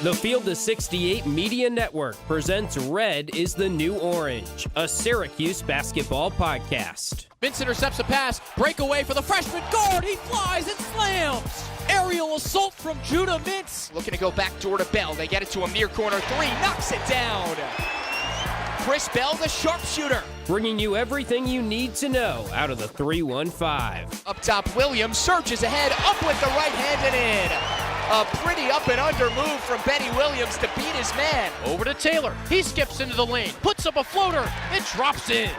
The Field of 68 Media Network presents Red is the New Orange, a Syracuse basketball podcast. Vince intercepts a pass, breakaway for the freshman guard, he flies and slams! Aerial assault from Judah Mintz. Looking to go back door to Bell, they get it to a near corner three, knocks it down! Chris Bell, the sharpshooter. Bringing you everything you need to know out of the 315. Up top, Williams surges ahead, up with the right hand and in. A pretty up and under move from Benny Williams to beat his man. Over to Taylor, he skips into the lane, puts up a floater, it drops in.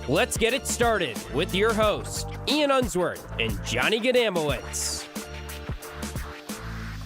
Let's get it started with your hosts, Ian Unsworth and Johnny Gadamowitz.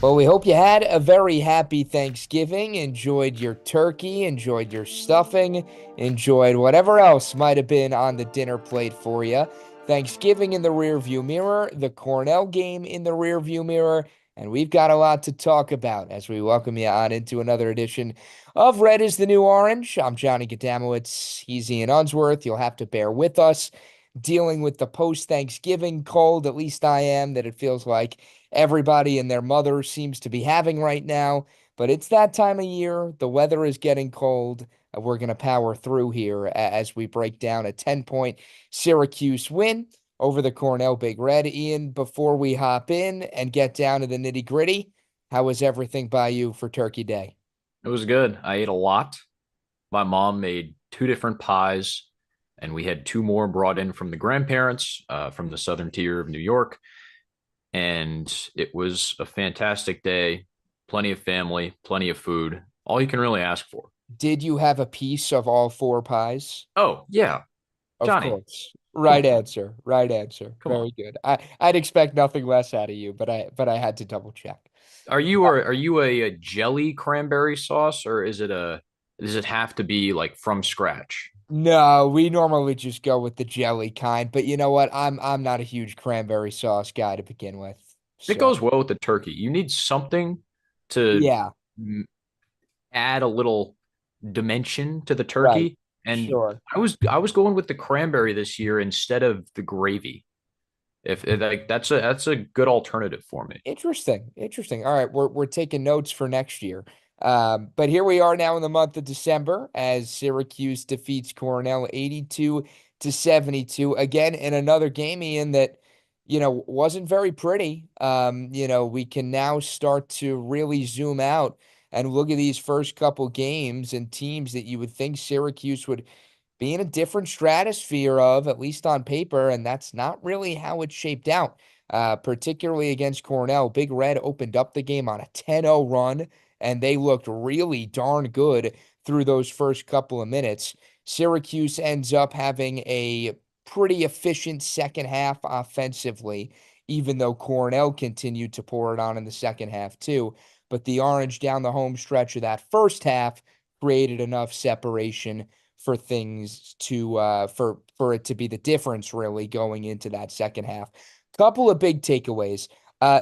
Well, we hope you had a very happy Thanksgiving, enjoyed your turkey, enjoyed your stuffing, enjoyed whatever else might have been on the dinner plate for you. Thanksgiving in the rearview mirror, the Cornell game in the rearview mirror, and we've got a lot to talk about as we welcome you on into another edition of Red is the New Orange. I'm Johnny Gadamowitz. He's Ian Unsworth. You'll have to bear with us dealing with the post-Thanksgiving cold, at least I am, that it feels like everybody and their mother seems to be having right now. But it's that time of year. The weather is getting cold. We're going to power through here as we break down a 10-point Syracuse win over the Cornell Big Red. Ian, before we hop in and get down to the nitty-gritty, how was everything by you for Turkey Day? It was good. I ate a lot. My mom made 2 different pies, and we had 2 more brought in from the grandparents from the southern tier of New York. And it was a fantastic day. Plenty of family, plenty of food. All you can really ask for. Did you have a piece of all 4 pies? Oh, yeah. Johnny. Of course. Right answer. Right answer. Come Very on. good. I'd expect nothing less out of you, but I had to double check. Are you a jelly cranberry sauce, or does it have to be like from scratch? No, we normally just go with the jelly kind, but you know what? I'm not a huge cranberry sauce guy to begin with. It goes well with the turkey. You need something to add a little dimension to the turkey. Right. And Sure. I was going with the cranberry this year instead of the gravy. If like that's a good alternative for me. Interesting. All right, we're taking notes for next year. But here we are now in the month of December as Syracuse defeats Cornell 82-72. Again, in another game, Ian, that, wasn't very pretty. We can now start to really zoom out and look at these first couple games and teams that you would think Syracuse would be in a different stratosphere of, at least on paper, and that's not really how it shaped out, particularly against Cornell. Big Red opened up the game on a 10-0 run, and they looked really darn good through those first couple of minutes. Syracuse ends up having a pretty efficient second half offensively, even though Cornell continued to pour it on in the second half too. But the Orange down the home stretch of that first half created enough separation for things to for it to be the difference really going into that second half. Couple of big takeaways.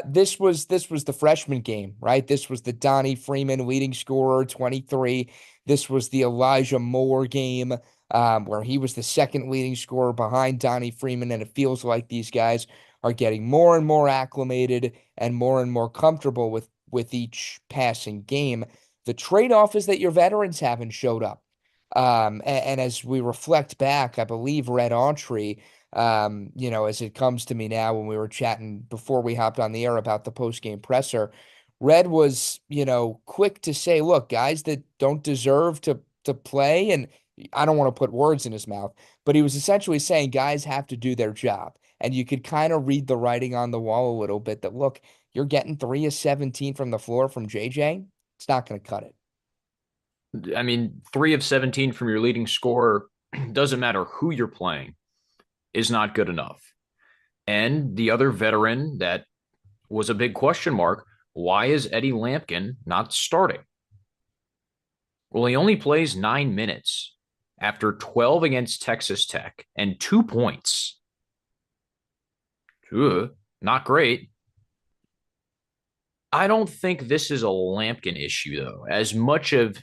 This was the freshman game, right? This was the Donnie Freeman leading scorer, 23. This was the Elijah Moore game, where he was the second leading scorer behind Donnie Freeman, and it feels like these guys are getting more and more acclimated and more comfortable with each passing game. The trade-off is that your veterans haven't showed up. And as we reflect back, I believe Red Autry, as it comes to me now when we were chatting before we hopped on the air about the post-game presser, Red was, quick to say, look, guys that don't deserve to play, and I don't want to put words in his mouth, but he was essentially saying guys have to do their job. And you could kind of read the writing on the wall a little bit that, look, you're getting 3 of 17 from the floor from JJ. It's not going to cut it. I mean, 3 of 17 from your leading scorer, doesn't matter who you're playing, is not good enough. And the other veteran that was a big question mark, why is Eddie Lampkin not starting? Well, he only plays 9 minutes after 12 against Texas Tech and 2 points. Not great. I don't think this is a Lampkin issue, though. As much of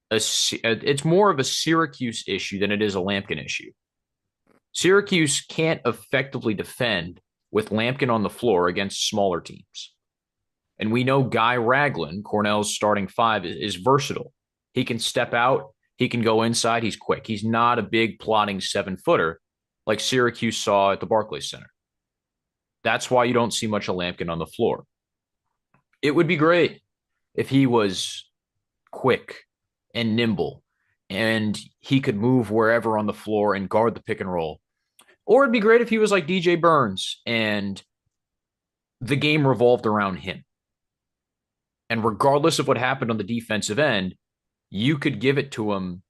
it's more of a Syracuse issue than it is a Lampkin issue. Syracuse can't effectively defend with Lampkin on the floor against smaller teams. And we know Guy Ragland, Cornell's starting five, is versatile. He can step out, he can go inside, he's quick. He's not a big plotting 7-footer like Syracuse saw at the Barclays Center. That's why you don't see much of Lampkin on the floor. It would be great if he was quick and nimble and he could move wherever on the floor and guard the pick and roll. Or it'd be great if he was like DJ Burns and the game revolved around him. And regardless of what happened on the defensive end, you could give it to him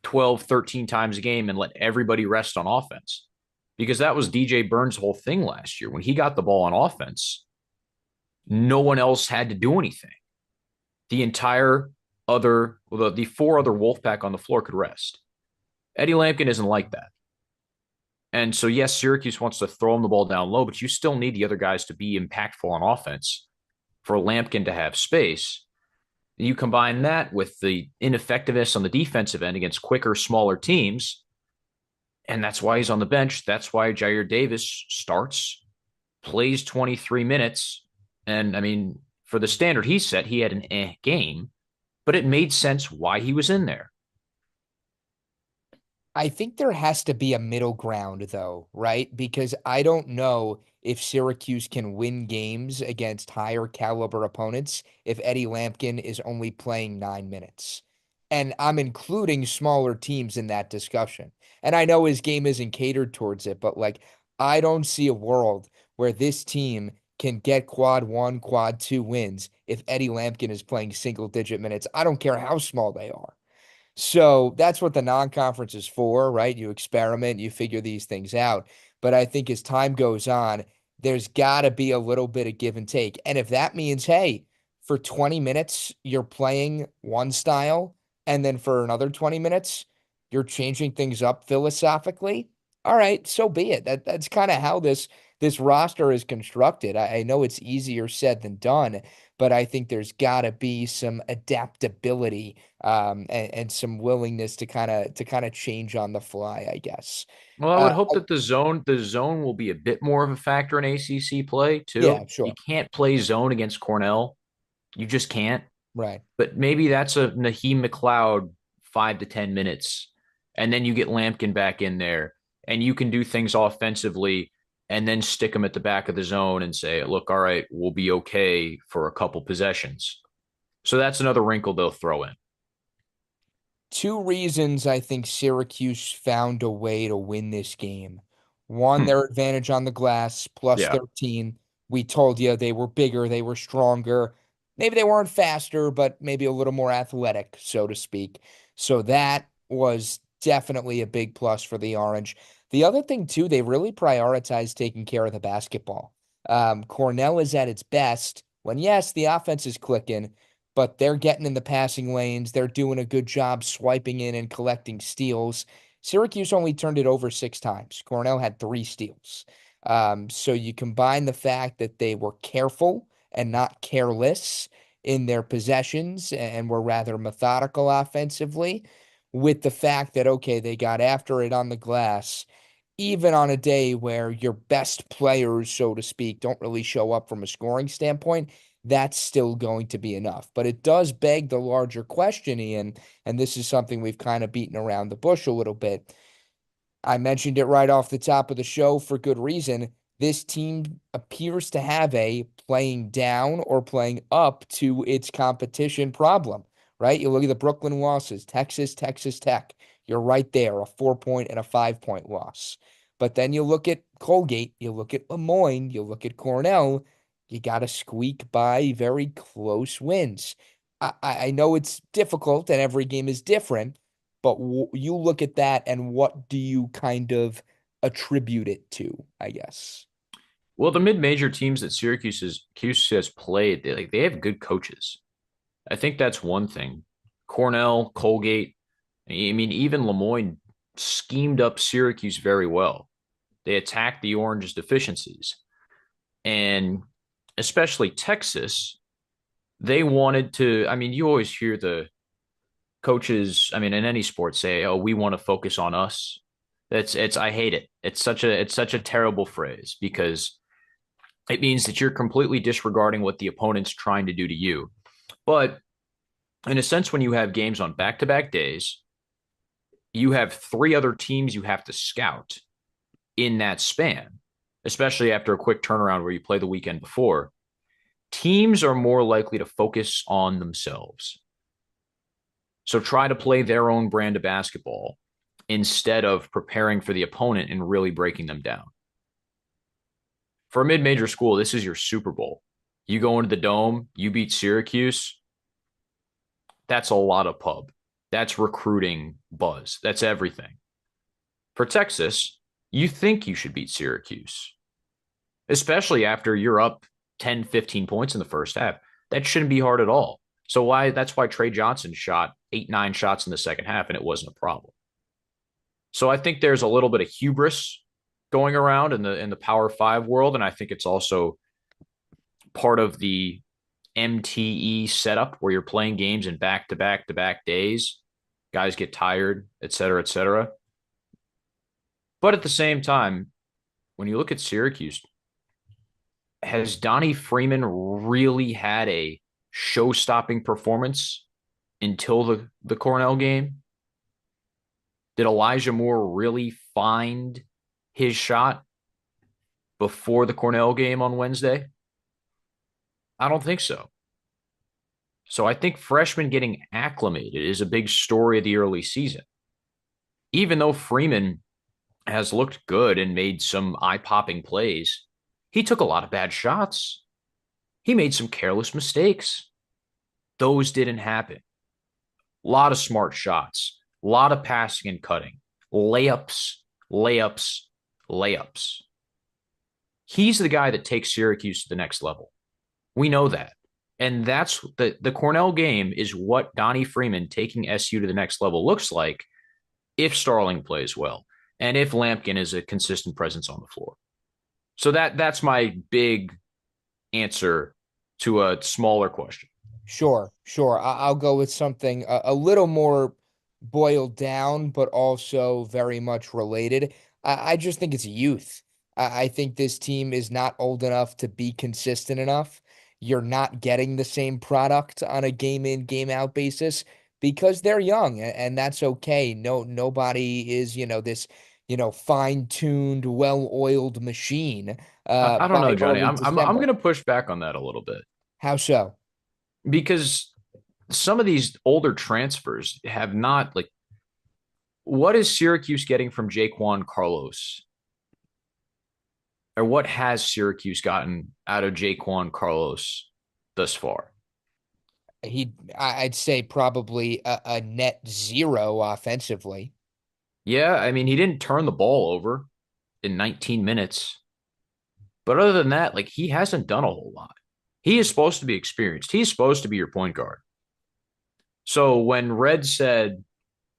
12, 13 times a game and let everybody rest on offense. Because that was DJ Burns' whole thing last year. When he got the ball on offense, no one else had to do anything. The entire the four other Wolfpack on the floor could rest. Eddie Lampkin isn't like that. And so, yes, Syracuse wants to throw him the ball down low, but you still need the other guys to be impactful on offense for Lampkin to have space. You combine that with the ineffectiveness on the defensive end against quicker, smaller teams, and that's why he's on the bench. That's why Jair Davis starts, plays 23 minutes. And, I mean, for the standard he set, he had an game, but it made sense why he was in there. I think there has to be a middle ground, though, right? Because I don't know if Syracuse can win games against higher caliber opponents if Eddie Lampkin is only playing 9 minutes. And I'm including smaller teams in that discussion. And I know his game isn't catered towards it, but like, I don't see a world where this team can get quad 1, quad 2 wins if Eddie Lampkin is playing single digit minutes. I don't care how small they are. So that's what the non-conference is for, right? You experiment, you figure these things out. But I think as time goes on, there's got to be a little bit of give and take. And if that means, hey, for 20 minutes, you're playing one style, and then for another 20 minutes, you're changing things up philosophically, all right, so be it. That's kind of how this roster is constructed. I know it's easier said than done, but I think there's got to be some adaptability and some willingness to kind of change on the fly, I guess. Well, I would hope that the zone will be a bit more of a factor in ACC play Yeah, too. sure. You can't play zone against Cornell. You just can't. Right. But maybe that's a Naheem McLeod 5 to 10 minutes. And then you get Lampkin back in there and you can do things offensively and then stick him at the back of the zone and say, look, all right, we'll be okay for a couple possessions. So that's another wrinkle they'll throw in. Two reasons I think Syracuse found a way to win this game. One, their advantage on the glass, plus Yeah. 13. We told you they were bigger, they were stronger. Maybe they weren't faster, but maybe a little more athletic, so to speak. So that was definitely a big plus for the Orange. The other thing, too, they really prioritized taking care of the basketball. Cornell is at its best when, yes, the offense is clicking, but they're getting in the passing lanes. They're doing a good job swiping in and collecting steals. Syracuse only turned it over 6 times. Cornell had 3 steals. So you combine the fact that they were careful and not careless in their possessions and were rather methodical offensively with the fact that, okay, they got after it on the glass, even on a day where your best players, so to speak, don't really show up from a scoring standpoint, that's still going to be enough. But it does beg the larger question, Ian, and this is something we've kind of beaten around the bush a little bit. I mentioned it right off the top of the show for good reason. This team appears to have a playing down or playing up to its competition problem, right? You look at the Brooklyn losses, Texas, Texas Tech. You're right there, a 4-point and a 5-point loss. But then you look at Colgate, you look at Lemoyne, you look at Cornell, you got to squeak by very close wins. I know it's difficult and every game is different, but you look at that and what do you kind of attribute it to, I guess? Well, the mid-major teams that Syracuse has played, they have good coaches. I think that's one thing. Cornell, Colgate, I mean, even Lemoyne schemed up Syracuse very well. They attacked the Orange's deficiencies. And especially Texas, they wanted to, I mean, you always hear the coaches, I mean, in any sport say, oh, we want to focus on us. I hate it. It's such a terrible phrase because It means that you're completely disregarding what the opponent's trying to do to you. But in a sense, when you have games on back-to-back days, you have three other teams you have to scout in that span, especially after a quick turnaround where you play the weekend before. Teams are more likely to focus on themselves. So try to play their own brand of basketball instead of preparing for the opponent and really breaking them down. For a mid-major school, this is your Super Bowl. You go into the Dome, you beat Syracuse. That's a lot of pub. That's recruiting buzz. That's everything. For Texas, you think you should beat Syracuse, especially after you're up 10, 15 points in the first half. That shouldn't be hard at all. So that's why Trey Johnson shot 8, 9 shots in the second half, and it wasn't a problem. So I think there's a little bit of hubris going around in the Power 5 world, and I think it's also part of the MTE setup where you're playing games in back-to-back-to-back days. Guys get tired, et cetera, et cetera. But at the same time, when you look at Syracuse, has Donnie Freeman really had a show-stopping performance until the Cornell game? Did Elijah Moore really find his shot before the Cornell game on Wednesday? I don't think so. So I think freshmen getting acclimated is a big story of the early season. Even though Freeman has looked good and made some eye-popping plays, he took a lot of bad shots. He made some careless mistakes. Those didn't happen. A lot of smart shots, a lot of passing and cutting, layups, layups, layups. He's the guy that takes Syracuse to the next level. We know that. And that's the Cornell game is what Donnie Freeman taking SU to the next level looks like if Starling plays well and if Lampkin is a consistent presence on the floor. So that's my big answer to a smaller question. Sure. I'll go with something a little more boiled down, but also very much related. I just think it's youth. I think this team is not old enough to be consistent enough. You're not getting the same product on a game in, game out basis because they're young, and that's okay. Nobody is, this, fine-tuned, well-oiled machine. I don't By know, Johnny. early I'm December. going to push back on that a little bit How so? because some of these older transfers have not what is Syracuse getting from Jaquan Carlos? Or what has Syracuse gotten out of Jaquan Carlos thus far? I'd say probably a net zero offensively. Yeah, I mean, he didn't turn the ball over in 19 minutes. But other than that, he hasn't done a whole lot. He is supposed to be experienced. He's supposed to be your point guard. So when Red said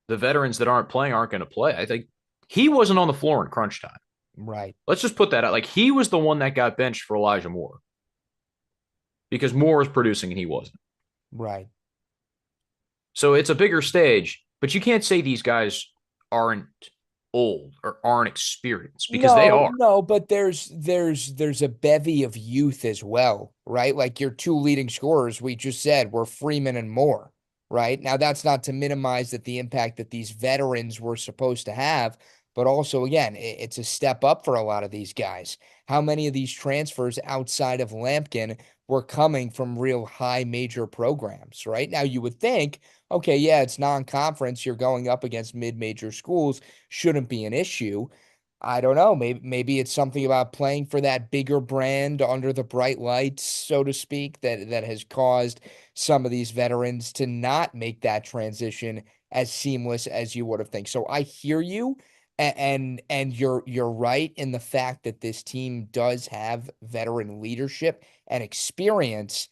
the veterans that aren't playing aren't going to play, I think he wasn't on the floor in crunch time. Right. Let's just put that out. He was the one that got benched for Elijah Moore because Moore was producing and he wasn't. Right. So it's a bigger stage, but you can't say these guys aren't old or aren't experienced because they are. No, but there's a bevy of youth as well, right? Like your two leading scorers, we just said, were Freeman and Moore, right? Now that's not to minimize the impact that these veterans were supposed to have, but also again, it's a step up for a lot of these guys. How many of these transfers outside of Lampkin were coming from real high major programs, right? Now you would think, okay, yeah, it's non-conference, you're going up against mid-major schools, shouldn't be an issue. I don't know. Maybe it's something about playing for that bigger brand under the bright lights, so to speak, that has caused some of these veterans to not make that transition as seamless as you would have think. So I hear you, and you're right in the fact that this team does have veteran leadership and experience,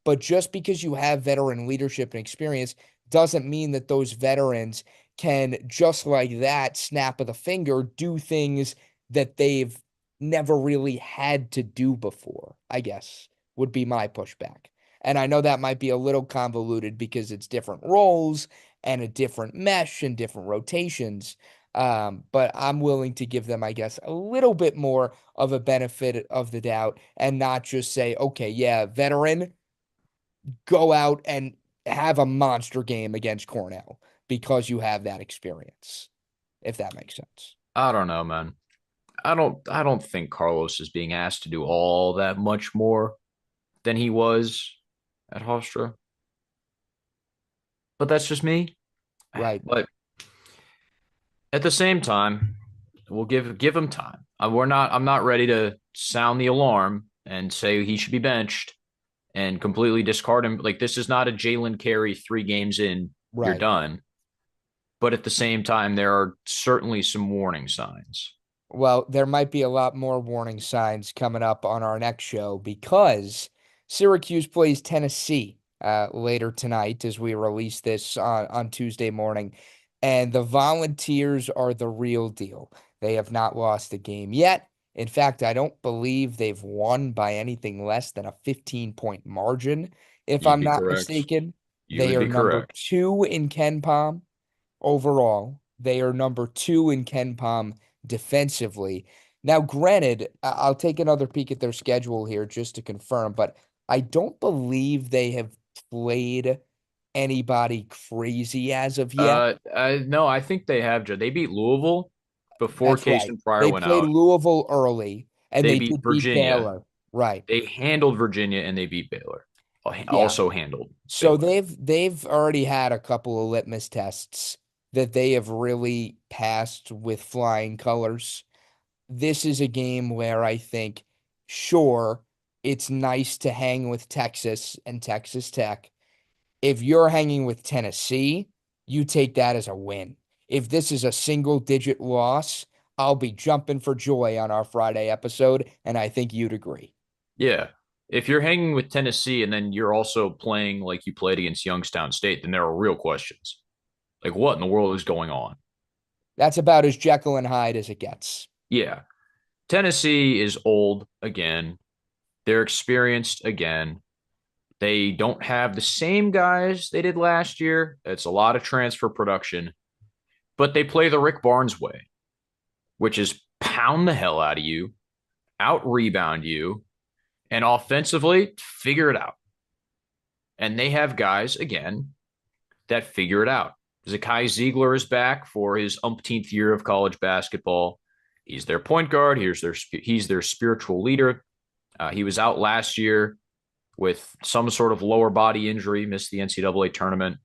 but just because you have veteran leadership and experience doesn't mean that those veterans can just like that snap of the finger do things that they've never really had to do before, I guess, would be my pushback. And I know that might be a little convoluted because it's different roles and a different mesh and different rotations. But I'm willing to give them, I guess, a little bit more of a benefit of the doubt and not just say, okay, yeah, veteran, go out and have a monster game against Cornell because you have that experience, if that makes sense. I don't know, man. I don't think Carlos is being asked to do all that much more than he was at Hofstra. But that's just me. Right. But at the same time, we'll give him time. I'm not ready to sound the alarm and say he should be benched and completely discard him. Like, this is not a Jalen Carey 3 games in, you're Right. done. But at the same time, there are certainly some warning signs. Well, there might be a lot more warning signs coming up on our next show because Syracuse plays Tennessee later tonight as we release this on Tuesday morning. And the Volunteers are the real deal. They have not lost a game yet. In fact, I don't believe they've won by anything less than a 15-point margin, if You'd I'm be not correct. mistaken. You They would are be number correct. 2 in Ken Palm overall. They are number 2 in Ken Palm defensively. Now, granted, I'll take another peek at their schedule here just to confirm, but I don't believe they have played anybody crazy as of yet. No, I think they have. They beat Louisville before That's Case right. and Pryor They went played out. Louisville early, and They they beat did beat Virginia. Baylor. Right. They handled Virginia and they beat Baylor. Yeah. Also handled So Baylor. they've already had a couple of litmus tests that they have really passed with flying colors. This is a game where I think, sure, it's nice to hang with Texas and Texas Tech. If you're hanging with Tennessee, you take that as a win. If this is a single digit loss, I'll be jumping for joy on our Friday episode, and I think you'd agree. Yeah. If you're hanging with Tennessee and then you're also playing like you played against Youngstown State, then there are real questions. Like, what in the world is going on? That's about as Jekyll and Hyde as it gets. Yeah. Tennessee is old again. They're experienced again. They don't have the same guys they did last year. It's a lot of transfer production, but they play the Rick Barnes way, which is pound the hell out of you, out rebound you, and offensively figure it out. And they have guys, again, that figure it out. Zakai Ziegler is back for his umpteenth year of college basketball. He's their point guard. He's their spiritual leader. He was out last year with some sort of lower body injury, missed the NCAA tournament.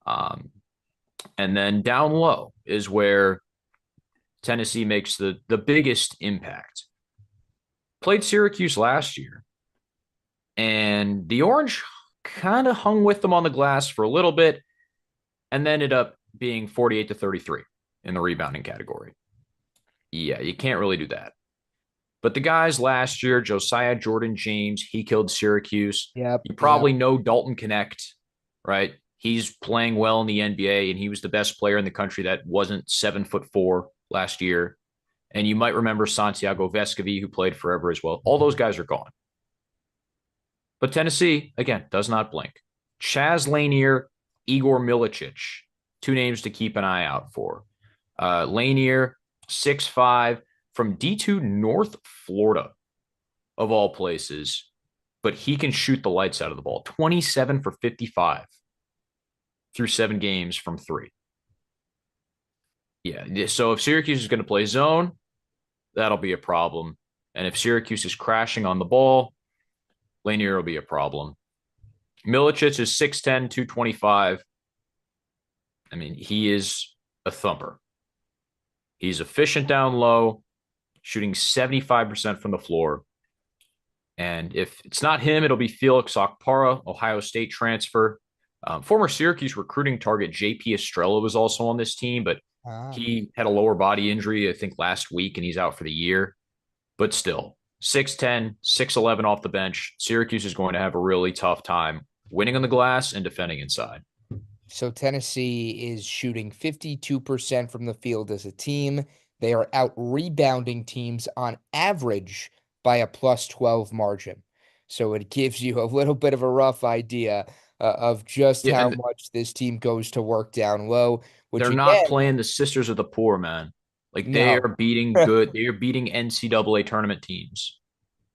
And then down low is where Tennessee makes the biggest impact. Played Syracuse last year, and the Orange kind of hung with them on the glass for a little bit and ended up being 48-33 in the rebounding category. Yeah, you can't really do that. But the guys last year, Josiah Jordan James, he killed Syracuse. Yep. You probably know Dalton Connect, right? He's playing well in the NBA, and he was the best player in the country that wasn't 7'4" last year. And you might remember Santiago Vescovi, who played forever as well. All those guys are gone. But Tennessee, again, does not blink. Chaz Lanier, Igor Milicic, 2 names to keep an eye out for. Lanier, 6'5", from D2 North Florida, of all places. But he can shoot the lights out of the ball. 27 for 55 through 7 games from 3. Yeah, so if Syracuse is going to play zone, that'll be a problem. And if Syracuse is crashing on the ball, Lanier will be a problem. Milicic is 6'10", 225. I mean, he is a thumper. He's efficient down low, shooting 75% from the floor. And if it's not him, it'll be Felix Okpara, Ohio State transfer. Former Syracuse recruiting target J.P. Estrella was also on this team, but he had a lower body injury, I think, last week, and he's out for the year. But still, 6'10", 6'11" off the bench. Syracuse is going to have a really tough time winning on the glass and defending inside. So Tennessee is shooting 52% from the field as a team. They are out rebounding teams on average by a +12 margin. So it gives you a little bit of a rough idea of just Yeah, how and much this team goes to work down low, which they're not again, playing the Sisters of the Poor, man. Like they no. are beating good. They are beating NCAA tournament teams.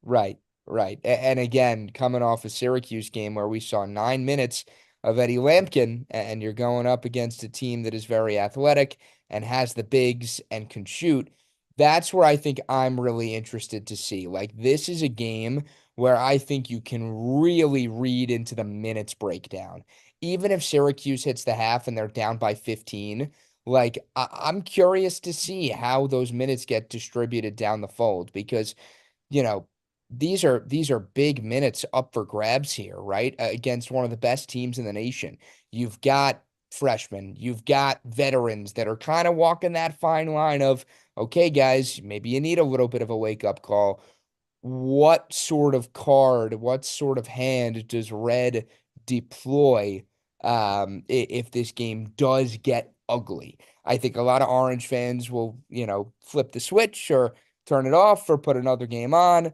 Right, right. And again, coming off a Syracuse game where we saw 9 minutes of Eddie Lampkin, and you're going up against a team that is very athletic and has the bigs and can shoot. That's where I think I'm really interested to see. Like, this is a game where I think you can really read into the minutes breakdown. Even if Syracuse hits the half and they're down by 15, like, I'm curious to see how those minutes get distributed down the fold because you know, these are big minutes up for grabs here, right? Against one of the best teams in the nation. You've got freshmen, you've got veterans that are kind of walking that fine line of, okay, guys, maybe you need a little bit of a wake-up call. What sort of card, what sort of hand does Red deploy if this game does get ugly? I think a lot of Orange fans will, flip the switch or turn it off or put another game on.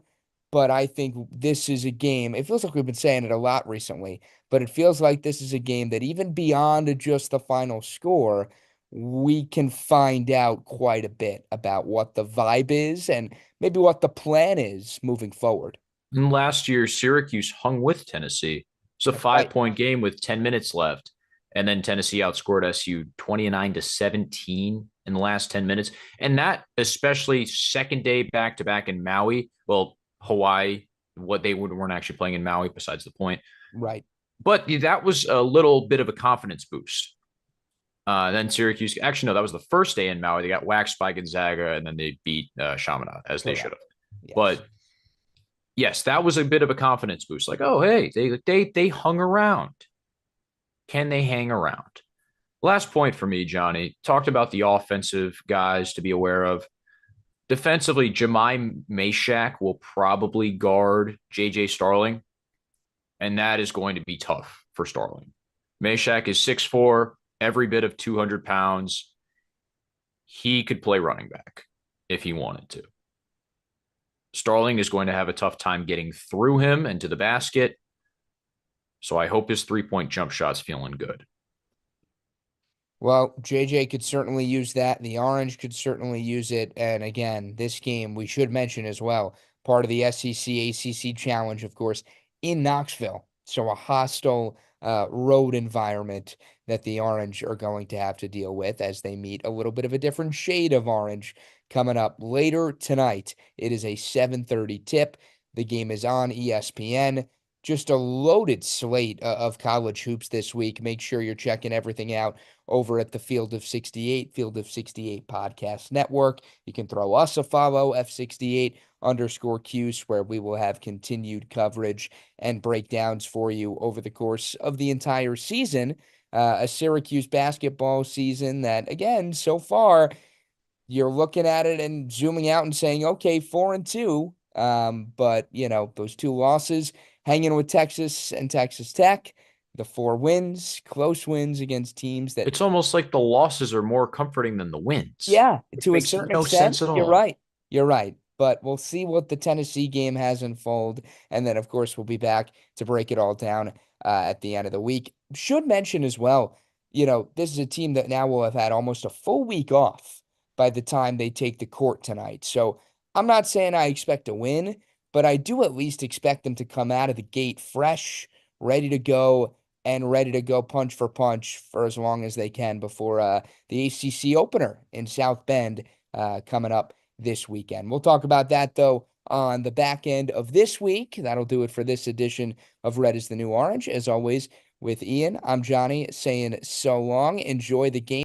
But I think this is a game. It feels like we've been saying it a lot recently, but it feels like this is a game that even beyond just the final score, we can find out quite a bit about what the vibe is and maybe what the plan is moving forward. And last year, Syracuse hung with Tennessee. It's a That's five right. point game with 10 minutes left. And then Tennessee outscored SU 29-17 in the last 10 minutes. And that, especially second day back to back in Maui, well, Hawaii, what they weren't actually playing in Maui, besides the point. Right. But that was a little bit of a confidence boost. Then Syracuse, actually, no, that was the first day in Maui. They got waxed by Gonzaga, and then they beat Chaminade, as they should Correct. have. Yes. But yes, that was a bit of a confidence boost. Like, oh, hey, they hung around. Can they hang around? Last point for me, Johnny. Talked about the offensive guys to be aware of. Defensively, Jemai Meshack will probably guard JJ Starling, and that is going to be tough for Starling. Meshack is 6'4", every bit of 200 pounds. He could play running back if he wanted to. Starling is going to have a tough time getting through him and to the basket. So I hope his three-point jump shot's feeling good. Well, JJ could certainly use that. The Orange could certainly use it. And again, this game, we should mention as well, part of the SEC ACC Challenge, of course, in Knoxville. So a hostile road environment that the Orange are going to have to deal with as they meet a little bit of a different shade of orange coming up later tonight. It is a 7:30 tip. The game is on ESPN. Just a loaded slate of college hoops this week. Make sure you're checking everything out over at the Field of 68 Podcast Network. You can throw us a follow, F68_Cuse, where we will have continued coverage and breakdowns for you over the course of the entire season. A Syracuse basketball season that, again, so far, you're looking at it and zooming out and saying, okay, 4-2. But, those two losses, hanging with Texas and Texas Tech, the 4 wins, close wins against teams that, It's almost like the losses are more comforting than the wins, yeah, which to a makes certain no extent, sense at you're all. right. You're right. But we'll see what the Tennessee game has unfold. And then, of course, we'll be back to break it all down at the end of the week. Should mention as well, this is a team that now will have had almost a full week off by the time they take the court tonight. So I'm not saying I expect a win, but I do at least expect them to come out of the gate fresh, ready to go, and ready to go punch for punch for as long as they can before the ACC opener in South Bend coming up this weekend. We'll talk about that, though, on the back end of this week. That'll do it for this edition of Red is the New Orange. As always, with Ian, I'm Johnny saying so long. Enjoy the game.